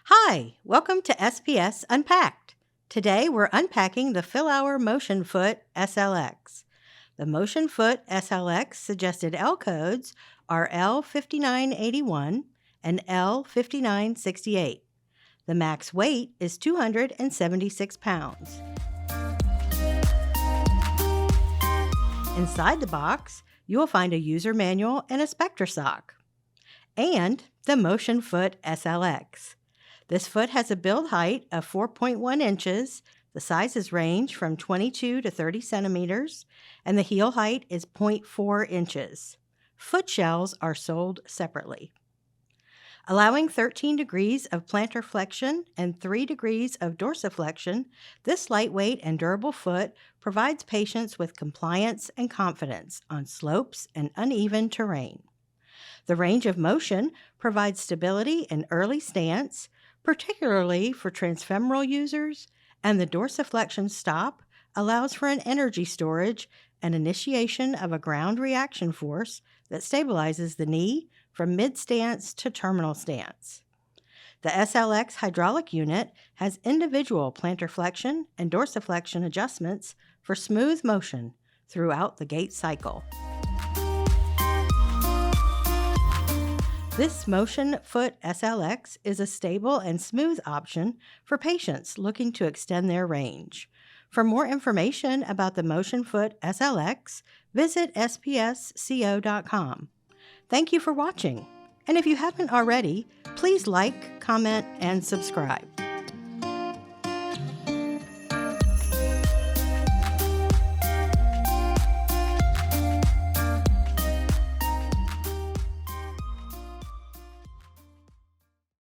Hi, welcome to SPS Unpacked. Today we're unpacking the Fillauer Motion Foot SLX. The Motion Foot SLX suggested L codes are L5981 and L5968. The max weight is 276 pounds. Inside the box, you will find a user manual and a Spectra sock. And the Motion Foot SLX. This foot has a build height of 4.1 inches, the sizes range from 22 to 30 centimeters, and the heel height is 0.4 inches. Foot shells are sold separately. Allowing 13 degrees of plantar flexion and 3 degrees of dorsiflexion, this lightweight and durable foot provides patients with compliance and confidence on slopes and uneven terrain. The range of motion provides stability in early stance, particularly for transfemoral users, and the dorsiflexion stop allows for an energy storage and initiation of a ground reaction force that stabilizes the knee from mid-stance to terminal stance. The SLX hydraulic unit has individual plantar flexion and dorsiflexion adjustments for smooth motion throughout the gait cycle. This Motion Foot SLX is a stable and smooth option for patients looking to extend their range. For more information about the Motion Foot SLX, visit spsco.com. Thank you for watching, and if you haven't already, please like, comment, and subscribe.